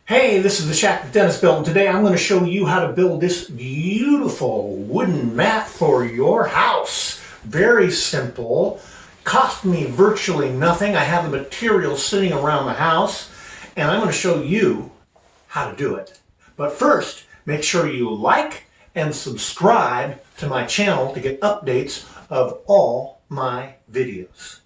Hey, this is the shack that Dennis built, and today I'm going to show you how to build this beautiful wooden mat for your house. Very simple. Cost me virtually nothing. I have the materials sitting around the house, and I'm going to show you how to do it. But first, make sure you like and subscribe to my channel to get updates of all my videos.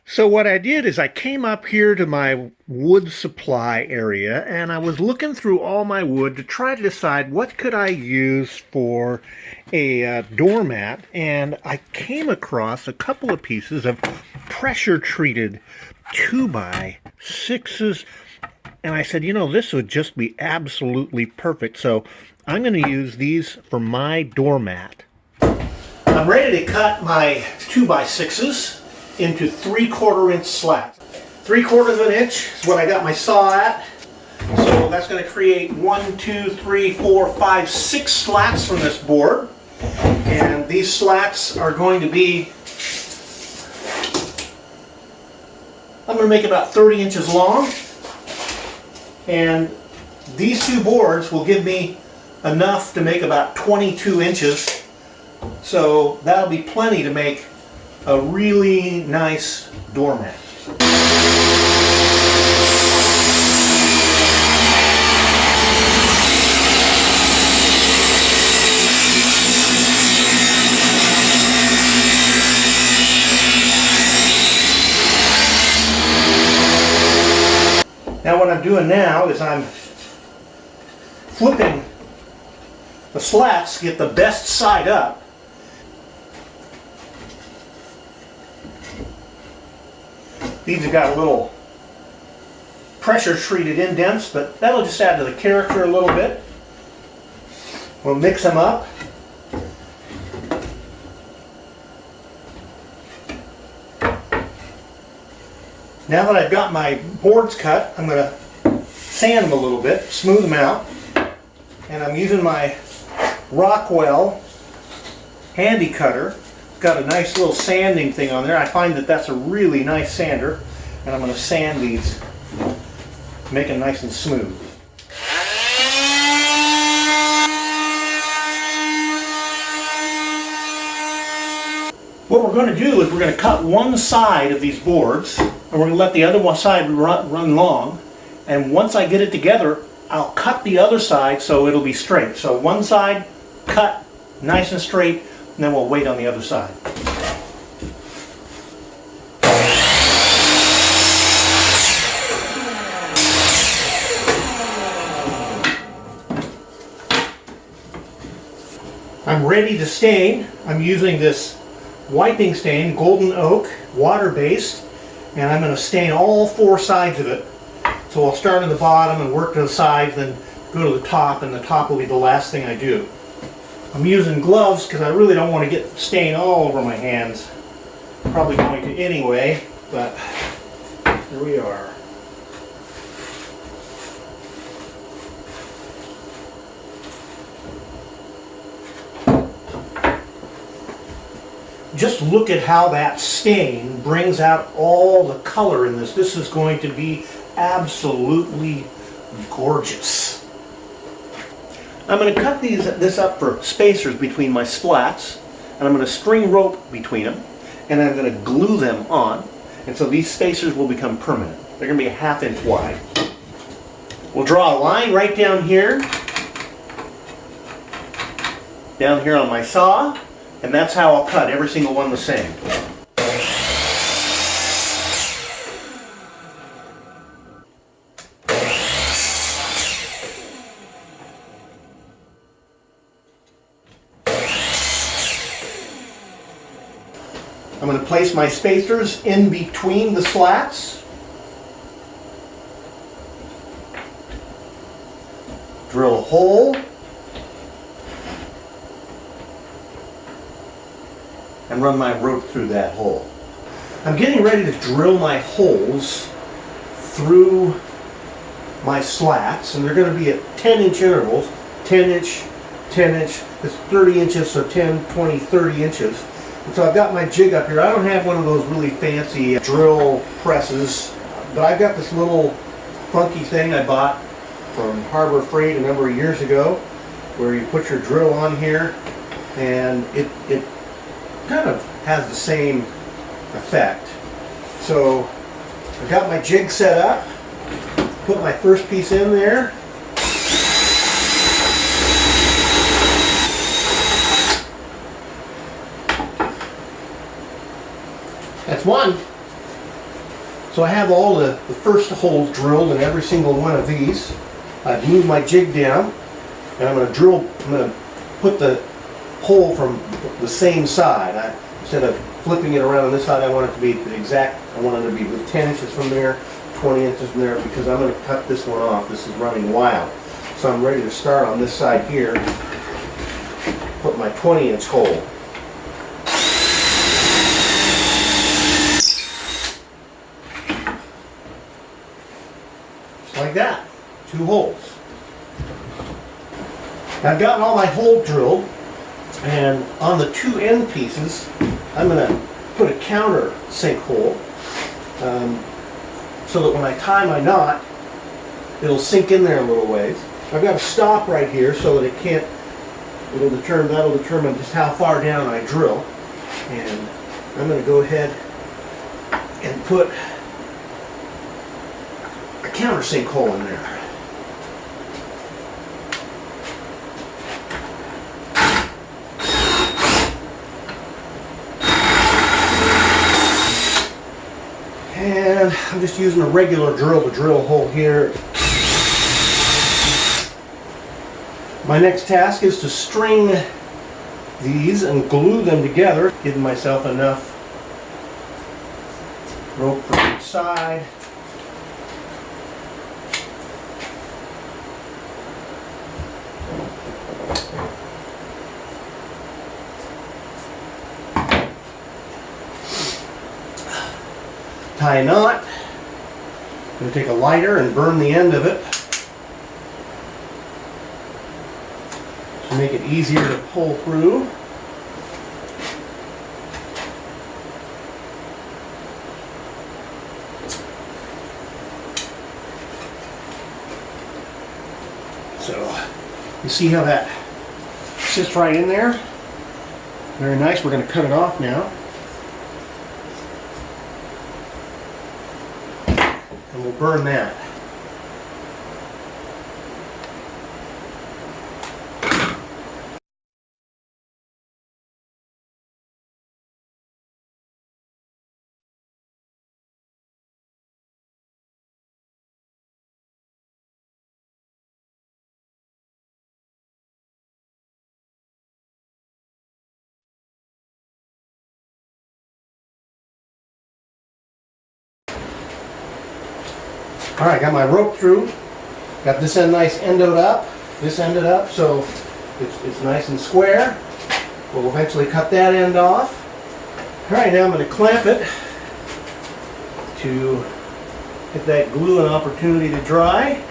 So what I did is I came up here to my wood supply area, and I was looking through all my wood to try to decide what could I use for a doormat, and I came across a couple of pieces of pressure treated 2x6s, and I said, you know, this would just be absolutely perfect. So I'm going to use these for my doormat. I'm ready to cut my 2x6s into 3/4 inch slats. 3/4 of an inch is what I got my saw at. So that's going to create 1, 2, 3, 4, 5, 6 slats from this board. And these slats are going to be, I'm going to make about 30 inches long. And these two boards will give me enough to make about 22 inches. So that'll be plenty to make a really nice doormat. Now what I'm doing now is I'm flipping the slats to get the best side up. These have got a little pressure treated indents, but that'll just add to the character a little bit. We'll mix them up. Now that I've got my boards cut, I'm going to sand them a little bit, smooth them out, and I'm using my Rockwell handy cutter. Got a nice little sanding thing on there. I find that that's a really nice sander, and I'm going to sand these, make them nice and smooth. What we're going to do is we're going to cut one side of these boards, and we're going to let the other one side run long, and once I get it together, I'll cut the other side so it'll be straight. So one side cut nice and straight, and then we'll wait on the other side. I'm ready to stain. I'm using this wiping stain, golden oak, water-based, and I'm going to stain all 4 sides of it. So I'll start on the bottom and work to the sides, then go to the top, and the top will be the last thing I do. I'm using gloves because I really don't want to get stain all over my hands. Probably going to anyway, but here we are. Just look at how that stain brings out all the color in this. This is going to be absolutely gorgeous. I'm going to cut this up for spacers between my slats, and I'm going to string rope between them, and I'm going to glue them on, and so these spacers will become permanent. They're going to be a 1/2 inch wide. We'll draw a line right down here on my saw, and that's how I'll cut every single one the same. I'm going to place my spacers in between the slats. Drill a hole. And run my rope through that hole. I'm getting ready to drill my holes through my slats, and they're going to be at 10-inch intervals, 10 inch, 10 inch, it's 30 inches, so 10, 20, 30 inches. And so I've got my jig up here. I don't have one of those really fancy drill presses, But I've got this little funky thing I bought from Harbor Freight a number of years ago, where you put your drill on here, and it kind of has the same effect. So I've got my jig set up, put my first piece in there. That's one. So I have all the first holes drilled in every single one of these. I've moved my jig down, and I'm going to put the hole from the same side. Instead of flipping it around on this side, I want it to be the exact, I want it to be with 10 inches from there, 20 inches from there, because I'm going to cut this one off. This is running wild. So I'm ready to start on this side here, put my 20-inch hole. Like that, 2 holes. I've gotten all my holes drilled, and on the 2 end pieces, I'm going to put a countersink hole, so that when I tie my knot, it'll sink in there a little ways. I've got a stop right here so that it can't. That'll determine just how far down I drill, and I'm going to go ahead and put countersink hole in there. And I'm just using a regular drill to drill a hole here. My next task is to string these and glue them together, giving myself enough rope for each side. Tie a knot. I'm going to take a lighter and burn the end of it to make it easier to pull through. So you see how that sits right in there? Very nice. We're going to cut it off now. And we'll burn that. All right, got my rope through. Got this end nice ended up. This ended up, so it's nice and square. We'll eventually cut that end off. All right, now I'm going to clamp it to get that glue an opportunity to dry.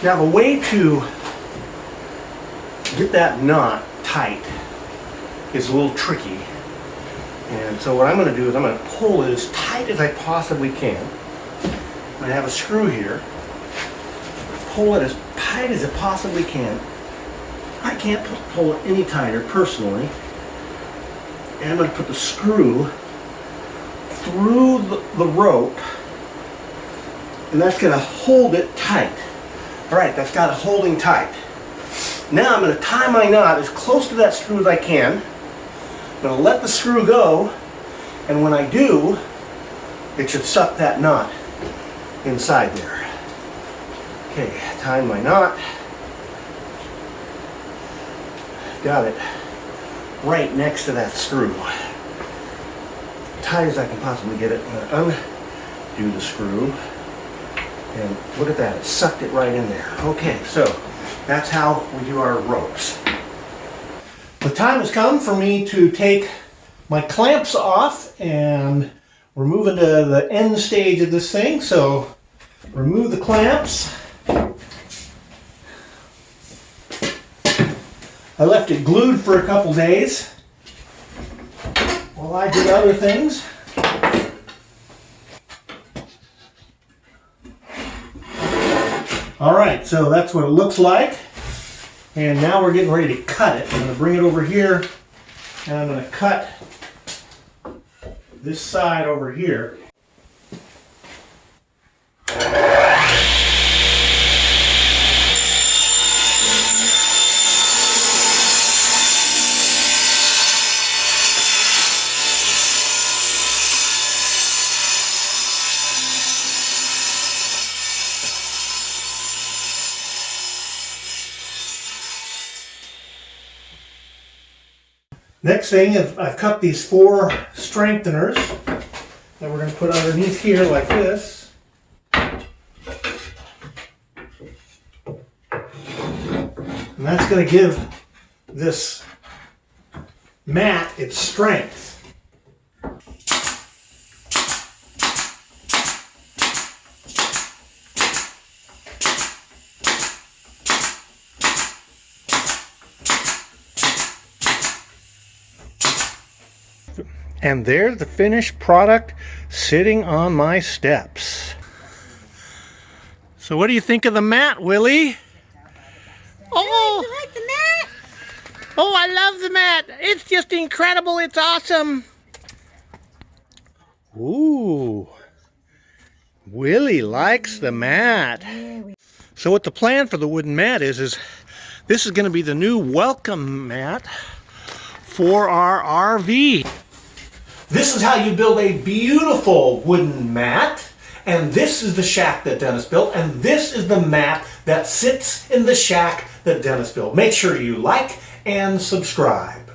Now the way to get that knot tight is a little tricky. And so what I'm going to do is I'm going to pull it as tight as I possibly can. I have a screw here. Pull it as tight as it possibly can. I can't pull it any tighter personally. And I'm going to put the screw through the rope, and that's going to hold it tight. All right, that's got it holding tight. Now I'm going to tie my knot as close to that screw as I can. I'm going to let the screw go, and when I do, it should suck that knot inside there. Okay, tying my knot. Got it right next to that screw. Tight as I can possibly get it. I'm going to undo the screw. And look at that, it sucked it right in there. Okay, so that's how we do our ropes. The time has come for me to take my clamps off, and we're moving to the end stage of this thing. So remove the clamps. I left it glued for a couple days while I did other things. All right, so that's what it looks like. And now we're getting ready to cut it. I'm going to bring it over here and I'm going to cut this side over here. Next thing, I've cut these 4 strengtheners that we're going to put underneath here like this. And that's going to give this mat its strength. And there's the finished product sitting on my steps. So what do you think of the mat, Willie? Oh, You like the mat? oh, I love the mat. It's just incredible. It's awesome. Ooh, Willie likes the mat. So what the plan for the wooden mat is this is going to be the new welcome mat for our RV. This is how you build a beautiful wooden mat. And this is the shack that Dennis built. And this is the mat that sits in the shack that Dennis built. Make sure you like and subscribe.